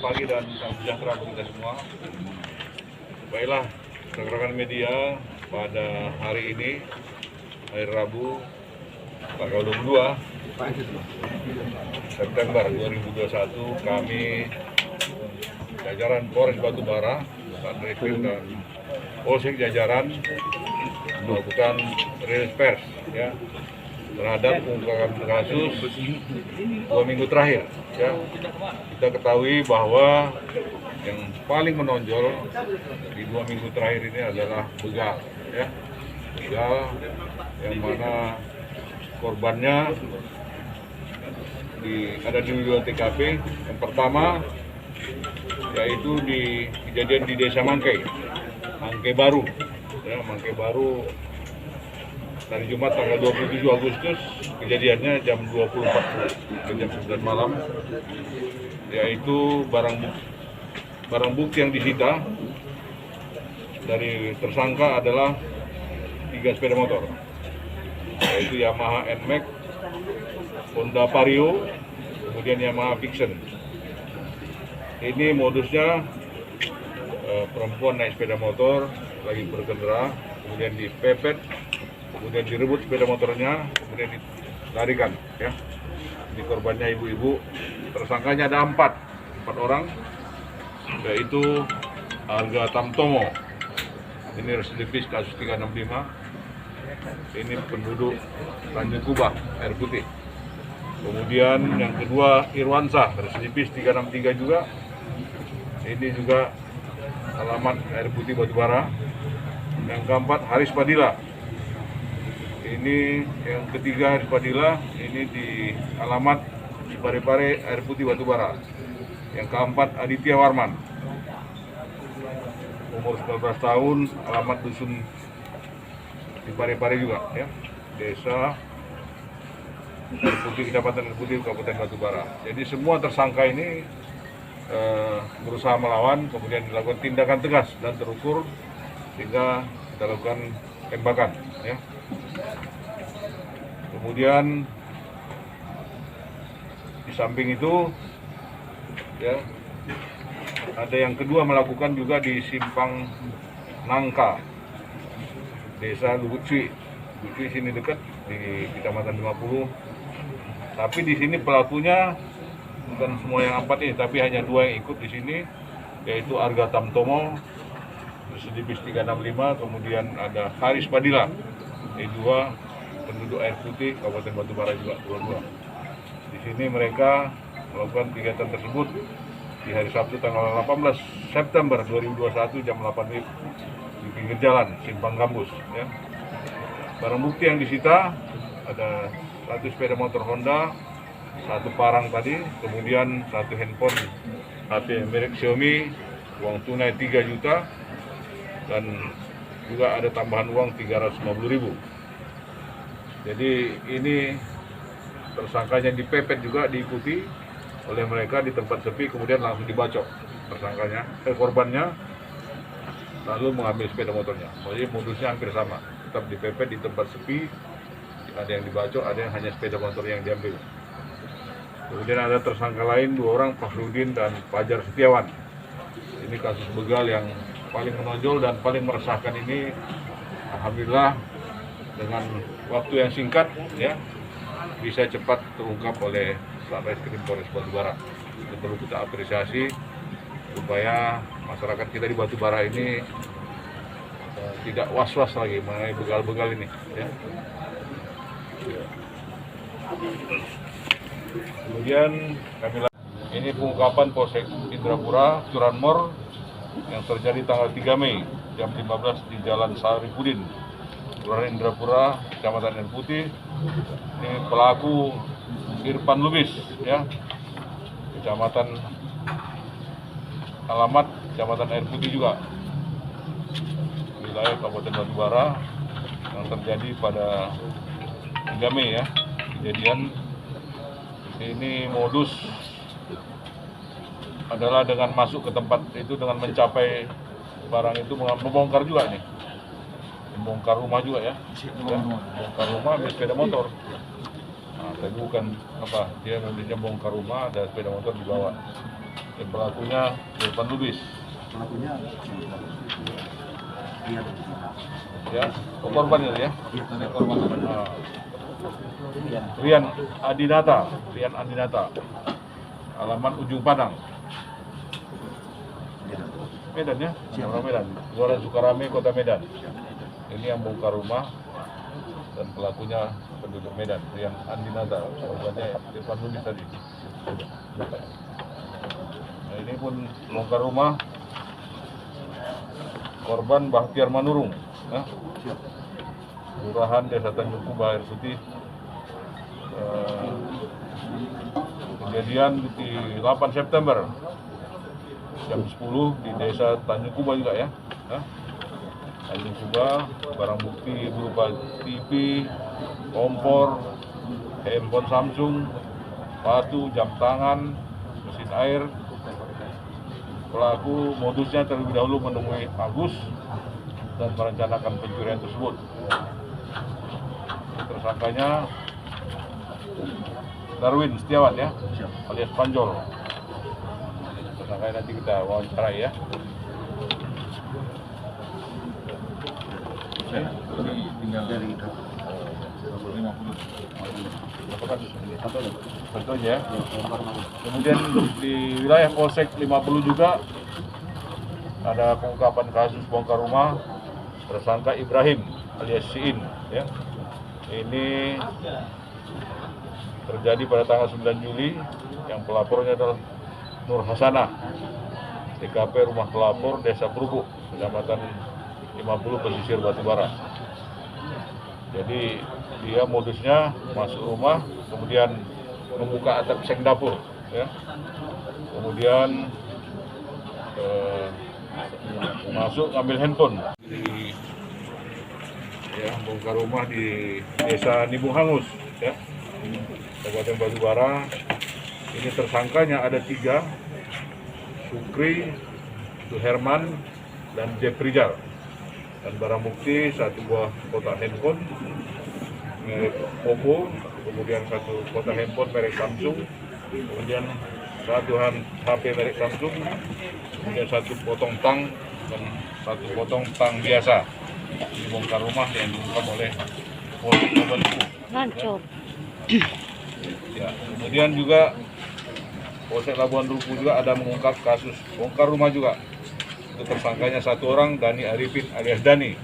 pagi dan salam sejahtera bagi kita semua. Baiklah, rekan-rekan media, pada hari ini, hari Rabu, tanggal 22 September 2021, kami jajaran Polres Batubara, Satreskrim dan Polsek jajaran melakukan rilis pers ya terhadap pengungkapan kasus 2 minggu terakhir. Ya, kita ketahui bahwa yang paling menonjol di 2 minggu terakhir ini adalah begal, ya, begal yang mana korbannya ada di 2 TKP. Yang pertama yaitu di kejadian di Desa Mangkai Baru, ya, Mangkai Baru. Hari Jumat tanggal 27 Agustus, kejadiannya jam 20.40 ke jam 9 malam, yaitu barang bukti yang disita dari tersangka adalah 3 sepeda motor, yaitu Yamaha NMAX, Honda Vario, kemudian Yamaha Vixen. Ini modusnya perempuan naik sepeda motor lagi berkendara, kemudian dipepet, kemudian direbut sepeda motornya, kemudian dilarikan. Ya, ini korbannya ibu-ibu. Tersangkanya ada 4 orang, yaitu Arga Tamtomo. Ini residivis kasus 365. Ini penduduk Tanjung Kubah, Air Putih. Kemudian yang kedua Irwansyah, residivis 363 juga. Ini juga alamat Air Putih Batubara. Yang keempat Haris Padilla. Ini yang ketiga Haris Padilla, ini di alamat Parepare Air Putih Batubara. Yang keempat Aditya Warman, umur 19 tahun, alamat dusun di Parepare juga, ya, Desa Air Putih, Kecamatan Air Putih, Kabupaten Batubara. Jadi semua tersangka ini berusaha melawan, kemudian dilakukan tindakan tegas dan terukur sehingga kita lakukan tembakan. Ya. Kemudian di samping itu, ya, ada yang kedua melakukan juga di Simpang Nangka, Desa Lubucui. Lubucui sini dekat di Kecamatan 50. Tapi di sini pelakunya bukan semua yang 4 ini, tapi hanya 2 yang ikut di sini, yaitu Arga Tamtomo, residivis 365, kemudian ada Haris Padilla, ini 2 penduduk Air Putih, Kabupaten Batubara juga, 2. Di sini mereka melakukan kegiatan tersebut di hari Sabtu tanggal 18 September 2021 jam 8 WIB di pinggir jalan Simpang Gambus. Ya. Barang bukti yang disita ada 1 sepeda motor Honda, 1 parang tadi, kemudian 1 handphone HP merek Xiaomi, uang tunai 3 juta, dan juga ada tambahan uang 350.000. Jadi ini tersangkanya dipepet juga, diikuti oleh mereka di tempat sepi, kemudian langsung dibacok korbannya, lalu mengambil sepeda motornya. Jadi modusnya hampir sama, tetap dipepet di tempat sepi, ada yang dibacok, ada yang hanya sepeda motor yang diambil. Kemudian ada tersangka lain 2 orang, Fahrudin dan Fajar Setiawan. Ini kasus begal yang paling menonjol dan paling meresahkan ini. Alhamdulillah dengan waktu yang singkat, ya, bisa cepat terungkap oleh Satreskrim Polres Batubara. Itu perlu kita apresiasi supaya masyarakat kita di Batubara ini tidak was-was lagi mengenai begal-begal ini. Ya. Kemudian ini pengungkapan Polsek Indrapura, Curanmor yang terjadi tanggal 3 Mei jam 15 di Jalan Saripudin, Kelurahan Indrapura, Kecamatan Air Putih. Ini pelaku Irfan Lubis, ya, alamat Kecamatan Air Putih juga, wilayah Kabupaten Batubara, yang terjadi pada 3 Mei, ya. Kejadian ini modus adalah dengan masuk ke tempat itu dengan mencapai barang itu, membongkar juga nih, membongkar rumah juga, ya, membongkar rumah ambil sepeda motor. Nah, tapi bukan apa, dia membongkar rumah, ada sepeda motor dibawa. Pelakunya Irfan Lubis. Ya, korban ini ya. Nah, Rian Andinata, alamat Ujung Padang, Medan ya, orang Medan, Gelora Sukarame, Kota Medan. Ini yang bongkar rumah dan pelakunya penduduk Medan, Rian Andinata, korbannya Irfan Lubis tadi. Nah, ini pun bongkar rumah korban Bahtiar Manurung, ya. Kelurahan Desa Tanjung Kuba, Air Putih. Kejadian di 8 September jam 10 di Desa Tanjung Kuba juga ya. Tanjung Kuba, barang bukti berupa TV, kompor, handphone Samsung, sepatu, jam tangan, mesin air. Pelaku modusnya terlebih dahulu menemui Agus dan merencanakan pencurian tersebut. Tersangkanya Darwin Setiawan ya, alias Panjol. Tersangkanya nanti kita wawancarai ya. Tinggal dari 50. Betul ya. Kemudian di wilayah Polsek 50 juga ada pengungkapan kasus bongkar rumah tersangka Ibrahim alias Siin ya. Ini terjadi pada tanggal 9 Juli, yang pelapornya adalah Nur Hasanah, TKP rumah pelapor Desa Perubuk, Kecamatan 50 Pesisir Batubara. Jadi dia modusnya masuk rumah, kemudian membuka atap seng dapur, ya. Kemudian masuk ngambil handphone. Ya, bongkar rumah di Desa Nibung Hangus, ya, Kabupaten Batubara. Ini tersangkanya ada 3, Sukri, Suherman, dan Jeff Rizal. Dan barang bukti 1 buah kotak handphone merek Oppo, kemudian 1 kotak handphone merek Samsung, kemudian 1 HP merek Samsung, kemudian 1 potong tang dan 1 potong tang biasa. Dibongkar rumah yang diungkap oleh Polsek Labuan Ruku. Ya, kemudian juga Polsek Labuan Ruku juga ada mengungkap kasus bongkar rumah juga. Itu tersangkanya 1 orang, Dani Arifin alias Dani,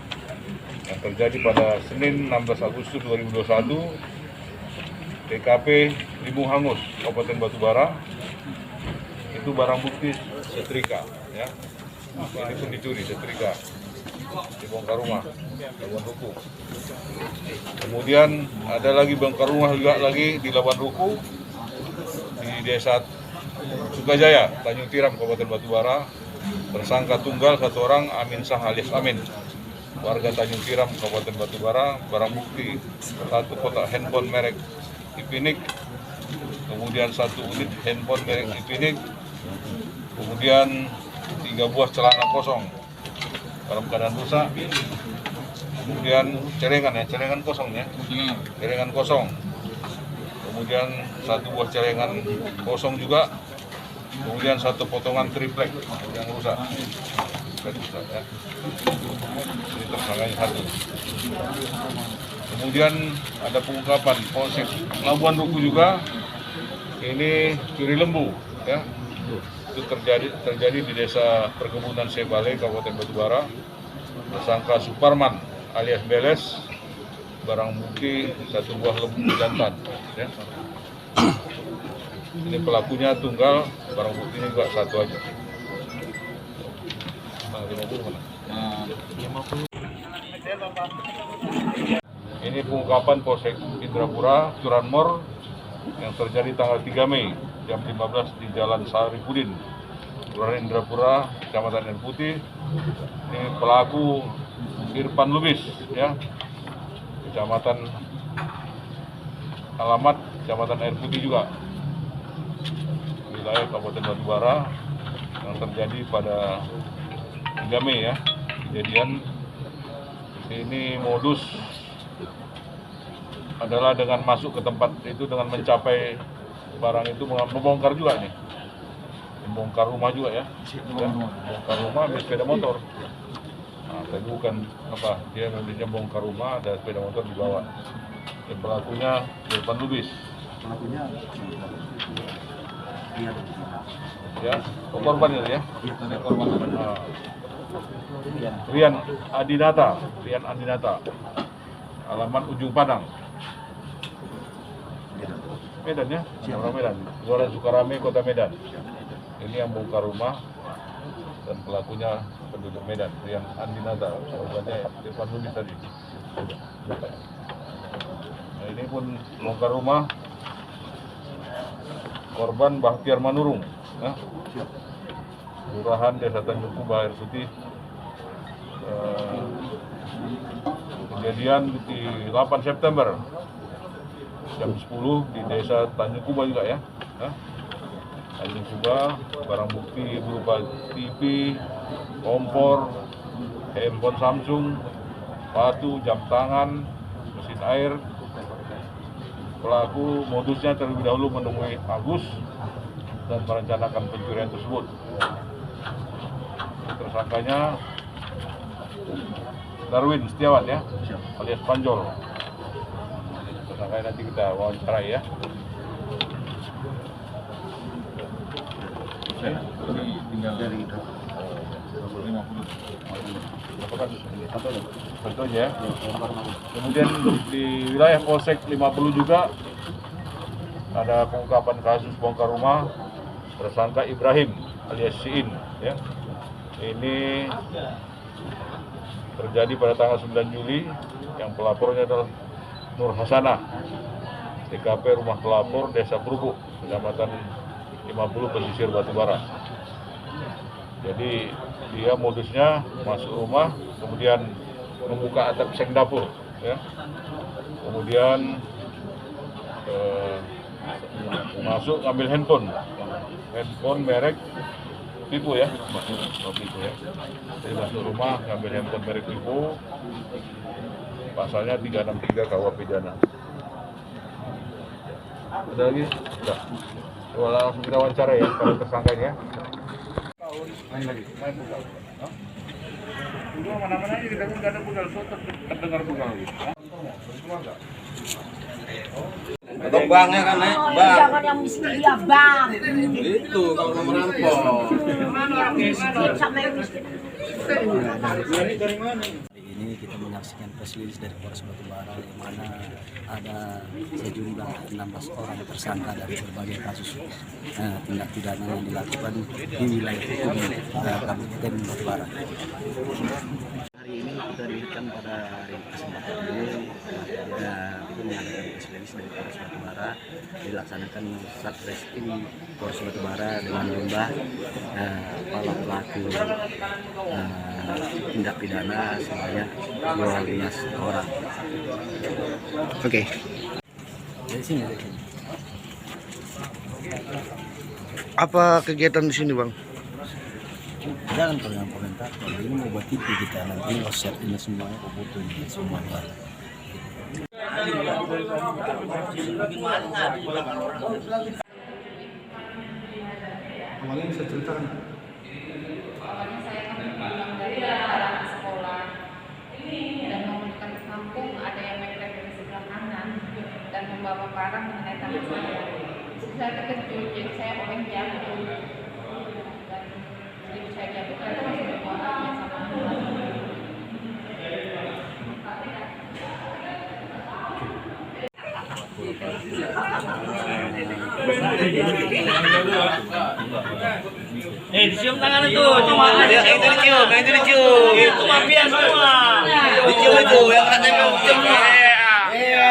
yang terjadi pada Senin 16 Agustus 2021, TKP Nibung Hangus, Kabupaten Batubara. Itu barang bukti setrika, ya. Ini pun dicuri, setrika, dibongkar rumah Labuan Ruku. Kemudian ada lagi bongkar rumah juga lagi di Labuan Ruku, di Desa Sukajaya, Tanjung Tiram, Kabupaten Batubara. Tersangka tunggal 1 orang, Amin Sah alias Amin, warga Tanjung Tiram, Kabupaten Batubara. Barang bukti 1 kotak handphone merek Infinix, kemudian 1 unit handphone merek Infinix, kemudian 3 buah celana kosong dalam keadaan rusak, kemudian celengan kosong ya, celengan kosong, kemudian 1 buah celengan kosong juga, kemudian 1 potongan triplek yang rusak ya. Ini tersangkanya 1. Kemudian ada pengungkapan Polsek Labuan Ruku juga, ini curi lembu ya. Itu terjadi di Desa Perkebunan Sebale, Kabupaten Batubara. Tersangka Suparman alias Beles, barang bukti 1 buah lembu jantan ya. Ini pelakunya tunggal, barang buktinya juga 1 aja. 50 mana? 50. Ini pengungkapan Polsek Indrapura, Curanmor, yang terjadi tanggal 3 Mei jam 15 di Jalan Saripudin, Kelurahan Indrapura, Kecamatan Air Putih. Ini pelaku Irfan Lubis ya, alamat Kecamatan Air Putih juga, wilayah Kabupaten Batubara, yang terjadi pada 3 Mei ya. Kejadian ini modus adalah dengan masuk ke tempat itu dengan mencapai barang itu, membongkar juga nih. membongkar rumah juga ya, bongkar rumah ambil sepeda motor. Nah, tapi bukan apa, dia modusnya bongkar rumah, ada sepeda motor dibawa. Dan pelakunya Irfan Lubis. Pelakunya iya Ya, korban itu ya. iya korban. Nah, Rian Andinata, alamat Ujung Padang, Medan ya, orang Medan, Kelurahan Sukarame, Kota Medan. Ini yang bongkar rumah dan pelakunya penduduk Medan, Rian Andinata, korbannya Irfan Lubis tadi. Nah, ini pun bongkar rumah korban Bahtiar Manurung, ya. Kelurahan Desa Tanjung Kuba, Air Putih. Kejadian di 8 September jam 10 di Desa Tanjung Kuba juga ya. Tanjung Kuba, barang bukti berupa TV, kompor, handphone Samsung, sepatu, jam tangan, mesin air. Pelaku modusnya terlebih dahulu menemui Agus dan merencanakan pencurian tersebut. Tersangkanya Darwin Setiawan ya, alias Panjol. Tersangkanya nanti kita wawancarai ya. Ini tinggal dari 50. Contoh aja ya. Kemudian di wilayah Polsek 50 juga ada pengungkapan kasus bongkar rumah tersangka Ibrahim alias Siin ya. Ini terjadi pada tanggal 9 Juli, yang pelapornya adalah Nur Hasanah, TKP rumah pelapor Desa Perubuk, Kecamatan 50 Pesisir Batubara. Jadi dia modusnya masuk rumah, kemudian membuka atap seng dapur, ya. Kemudian masuk ngambil handphone merek Vivo ya, Vivo ya. Jadi masuk rumah ngambil handphone merek Vivo, pasalnya 363 KUH pidana. Ada lagi? Sudah. Coba langsung kita wawancara ya para tersangkanya. Main lagi, main bugal. Udah mana-mana aja kita nggak ada bugal, so terdengar bugal lagi. Atau bangnya kan naik, bang. Jangan yang miskin dia bang. Itu kalau mau merampok. Sama yang miskin. Hari ini kita menyaksikan press release dari Polres Batubara yang mana ada sejumlah 16 orang tersangka dari berbagai kasus tindak pidana yang dilakukan di wilayah hukum Kabupaten Batubara. Hari ini kita dirikan pada hari kesempatan ini kita mengadakan press release dari Polres Batubara, dilaksanakan Satreskrim Polres Batubara dengan lomba para pelaku tindak pidana sebanyak 12 orang. Oke. Dari sini. Apa kegiatan di sini, Bang? Jangan komentar. Kalau ini mau buat TV kita nanti share ini semuanya, aku butuh ini semuanya. Awalnya bisa ceritakan. Awalnya saya kan pulang dari arah sekolah dan mau menuju ke kampung, ada yang mepet dari sebelah kanan dan membawa barang mengenai tangan saya. Saya terkejut, jadi saya oleng jatuh dan begitu saya jatuh ternyata masih berbuatnya sama Dicium tangan itu, cuma aja. Yang itu dicium. Itu mafia semua. Dicium itu, yang katanya dicium. Iya.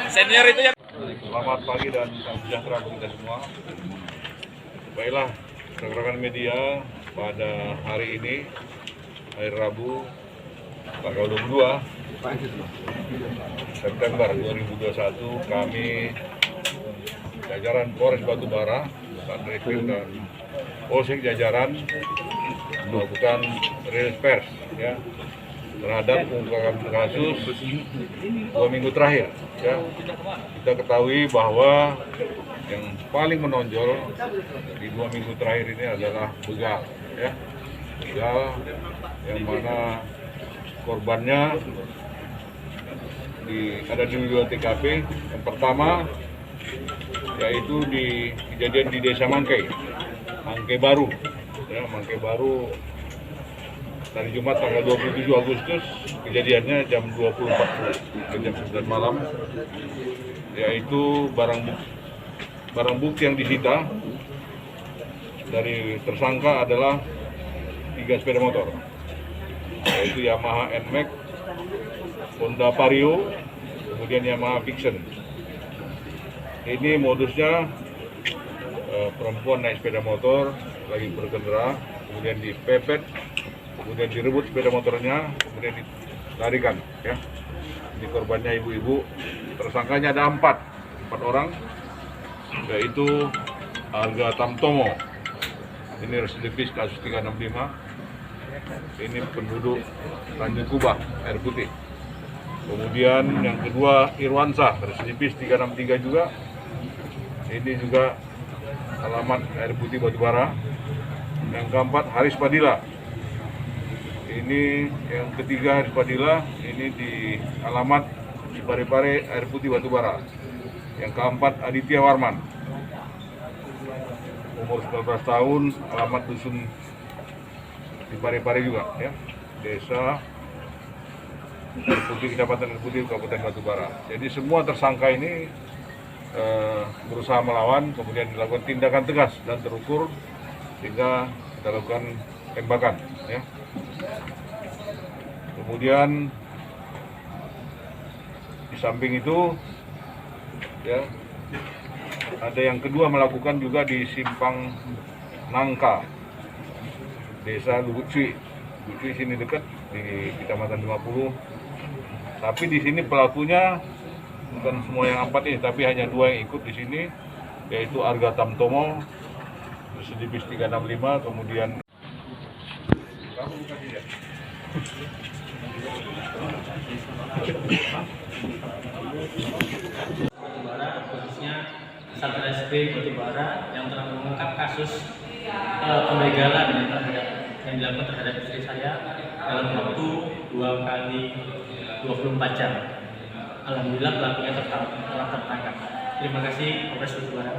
Senior itu ya. Selamat pagi dan salam sejahtera bagi kita semua. Baiklah, rekan-rekan media, pada hari ini, hari Rabu, tanggal 22 September 2021, kami jajaran Polres Batubara, Satreskrim dan Polsek jajaran melakukan rilis pers ya terhadap pengungkapan kasus 2 minggu terakhir. Ya. Kita ketahui bahwa yang paling menonjol di 2 minggu terakhir ini adalah begal, ya. Begal yang mana korbannya ada di 2 TKP. Yang pertama yaitu di kejadian di Desa Mangkai Baru, ya, Mangkai Baru hari Jumat tanggal 27 Agustus, kejadiannya jam 20.40 ke jam 9 malam, yaitu barang bukti yang disita dari tersangka adalah 3 sepeda motor, yaitu Yamaha NMAX, Honda Vario, kemudian Yamaha Vixen. Ini modusnya perempuan naik sepeda motor lagi berkendara, kemudian dipepet, kemudian direbut sepeda motornya, kemudian dilarikan, ya. Ini korbannya ibu-ibu, tersangkanya ada 4 orang, yaitu Arga Tamtomo, ini residivis kasus 365, ini penduduk Tanjung Kubah, Air Putih. Kemudian yang kedua Irwansyah, residivis 363 juga, ini juga alamat Air Putih Batubara. Yang keempat Haris Padilla, ini yang ketiga Haris Padilla, ini di alamat di Parepare Air Putih Batubara. Yang keempat Aditya Warman, umur 19 tahun, alamat dusun di Parepare juga, ya, Desa Air Putih, Kecamatan Air Putih, Kabupaten Batubara. Jadi semua tersangka ini berusaha melawan, kemudian dilakukan tindakan tegas dan terukur sehingga kita lakukan tembakan, ya. Kemudian di samping itu, ya, ada yang kedua melakukan juga di Simpang Nangka, Desa Lubucui sini dekat di Kecamatan 50. Tapi di sini pelakunya bukan semua yang 4 ini, tapi hanya 2 yang ikut di sini, yaitu Arga Tamtomo, residivis 365, kemudian Batubara, khususnya Satreskrim Batubara yang telah mengungkap kasus pembegalan yang dilakukan terhadap istri saya dalam waktu 2 kali 24 jam. Alhamdulillah pelakunya telah tertangkap. Terima kasih Polres Batubara.